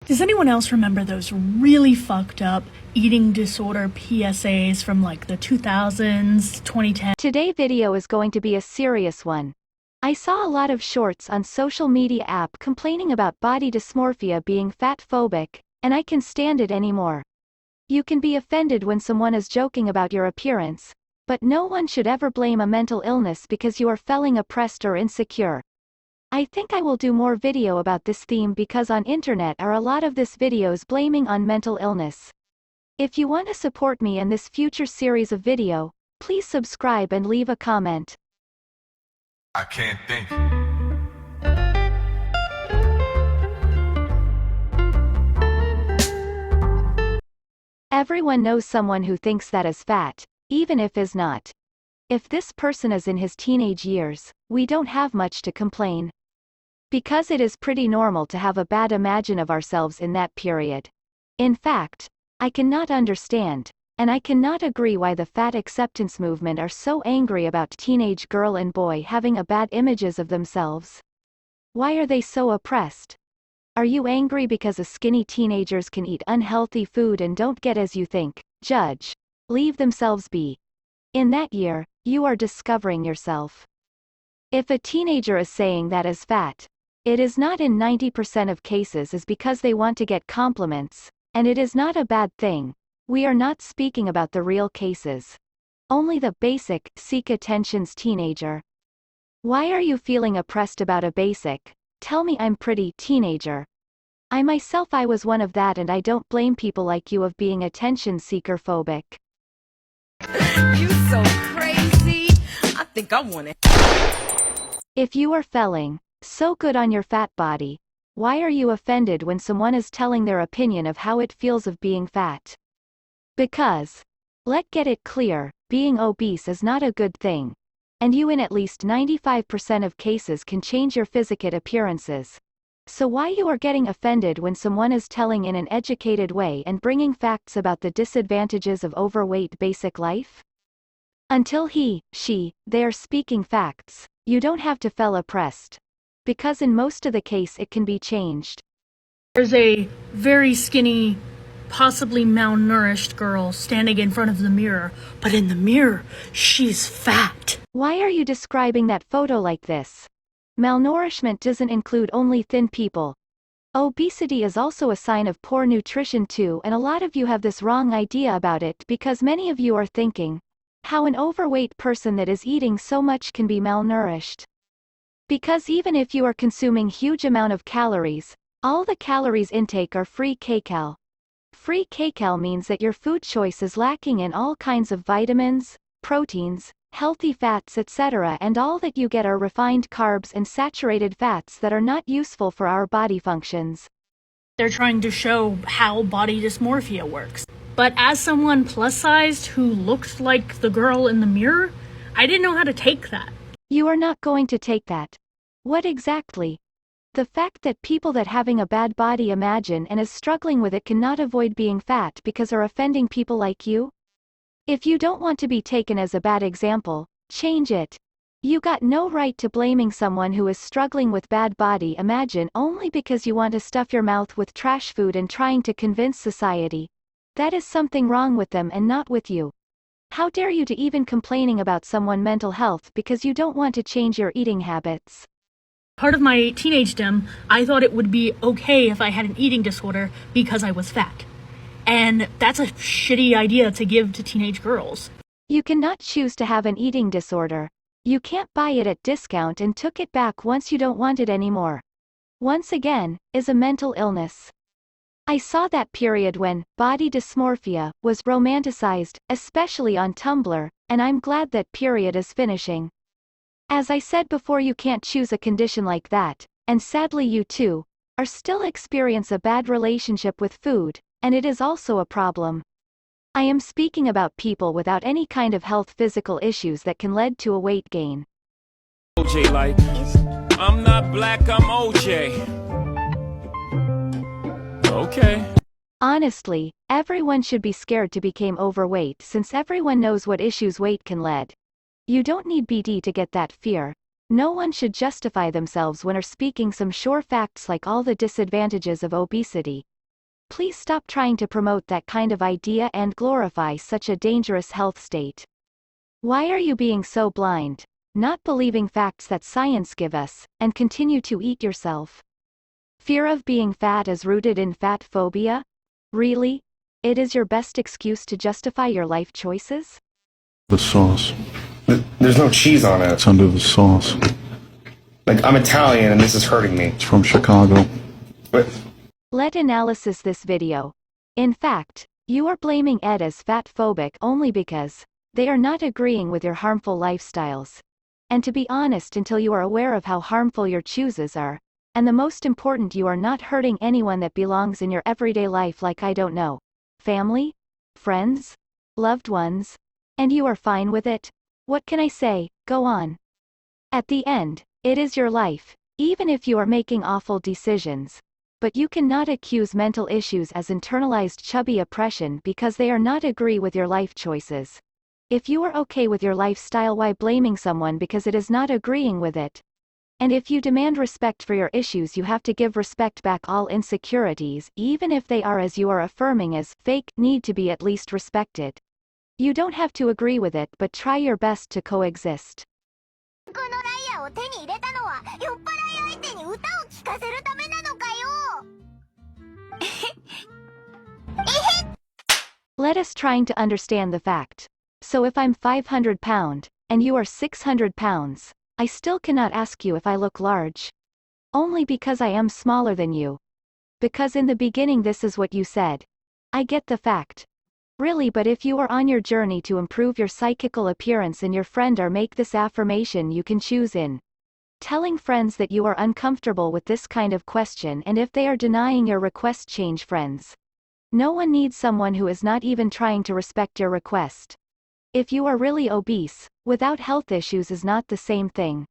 Does anyone else remember those really fucked up eating disorder PSAs from like the 2000s, 2010s? Today's video is going to be a serious one. I saw a lot of shorts on social media app complaining about body dysmorphia being fat phobic, and I can't stand it anymore. You can be offended when someone is joking about your appearance, but no one should ever blame a mental illness because you are feeling oppressed or insecure. I think I will do more video about this theme because on internet are a lot of this videos blaming on mental illness. If you want to support me in this future series of video, please subscribe and leave a comment. I can't think. Everyone knows someone who thinks that is fat, even if is not. If this person is in his teenage years, we don't have much to complain. Because it is pretty normal to have a bad imagine of ourselves in that period. In fact, I cannot understand, and I cannot agree why the fat acceptance movement are so angry about teenage girl and boy having a bad images of themselves. Why are they so oppressed? Are you angry because skinny teenagers can eat unhealthy food and don't get as you think, judge, leave themselves be? In that year, you are discovering yourself. If a teenager is saying that is fat, it is not in 90% of cases is because they want to get compliments, and it is not a bad thing. We are not speaking about the real cases. Only the basic, seek attentions teenager. Why are you feeling oppressed about a basic, tell me I'm pretty teenager? I myself I was one of that and I don't blame people like you of being attention seeker phobic. You so crazy. I think I want it. If you are feeling so good on your fat body, why are you offended when someone is telling their opinion of how it feels of being fat? Because, let's get it clear, being obese is not a good thing. And you in at least 95% of cases can change your physical appearances. So why you are getting offended when someone is telling in an educated way and bringing facts about the disadvantages of overweight basic life? Until he, she, they are speaking facts, you don't have to feel oppressed. Because in most of the case it can be changed. There's a very skinny, possibly malnourished girl standing in front of the mirror, but in the mirror, she's fat. Why are you describing that photo like this? Malnourishment doesn't include only thin people. Obesity is also a sign of poor nutrition too, and a lot of you have this wrong idea about it because many of you are thinking, how an overweight person that is eating so much can be malnourished. Because even if you are consuming huge amount of calories, all the calories intake are free kcal. Free kcal means that your food choice is lacking in all kinds of vitamins, proteins, healthy fats etc. and all that you get are refined carbs and saturated fats that are not useful for our body functions. They're trying to show how body dysmorphia works. But as someone plus-sized who looked like the girl in the mirror, I didn't know how to take that. You are not going to take that. What exactly? The fact that people that having a bad body imagine and is struggling with it cannot avoid being fat because are offending people like you? If you don't want to be taken as a bad example, change it. You got no right to blaming someone who is struggling with bad body imagine only because you want to stuff your mouth with trash food and trying to convince society. That is something wrong with them and not with you. How dare you to even complaining about someone's mental health because you don't want to change your eating habits? Part of my teenagedom, I thought it would be okay if I had an eating disorder because I was fat. And that's a shitty idea to give to teenage girls. You cannot choose to have an eating disorder. You can't buy it at discount and took it back once you don't want it anymore. Once again, is a mental illness. I saw that period when body dysmorphia was romanticized, especially on Tumblr, and I'm glad that period is finishing. As I said before, you can't choose a condition like that, and sadly you too, are still experience a bad relationship with food, and it is also a problem. I am speaking about people without any kind of health physical issues that can lead to a weight gain. OJ like, I'm not black, I'm OJ. Okay. Honestly, everyone should be scared to become overweight since everyone knows what issues weight can lead. You don't need BD to get that fear. No one should justify themselves when are speaking some sure facts like all the disadvantages of obesity. Please stop trying to promote that kind of idea and glorify such a dangerous health state. Why are you being so blind, not believing facts that science give us, and continue to eat yourself? Fear of being fat is rooted in fat phobia? Really? It is your best excuse to justify your life choices? The sauce. There's no cheese on it. It's under the sauce. Like, I'm Italian and this is hurting me. It's from Chicago. But Let analysis this video. In fact, you are blaming Ed as fat phobic only because they are not agreeing with your harmful lifestyles. And to be honest, until you are aware of how harmful your choices are, and the most important, you are not hurting anyone that belongs in your everyday life, like, I don't know, family, friends, loved ones, and you are fine with it. What can I say? Go on. At the end, it is your life, even if you are making awful decisions. But you cannot accuse mental issues as internalized chubby oppression because they are not agree with your life choices. If you are okay with your lifestyle, why blaming someone because it is not agreeing with it? And if you demand respect for your issues, you have to give respect back. All insecurities, even if they are as you are affirming as fake, need to be at least respected. You don't have to agree with it, but try your best to coexist. このライアーを手に入れたのは酔っ払い相手に歌を聴かせるためなのかよ。Let us trying to understand the fact. So if I'm 500 pound, and you are 600 pounds, I still cannot ask you if I look large. Only because I am smaller than you. Because in the beginning this is what you said. I get the fact. Really, but if you are on your journey to improve your psychical appearance and your friend or make this affirmation, you can choose in telling friends that you are uncomfortable with this kind of question, and if they are denying your request, change friends. No one needs someone who is not even trying to respect your request. If you are really obese, without health issues is not the same thing.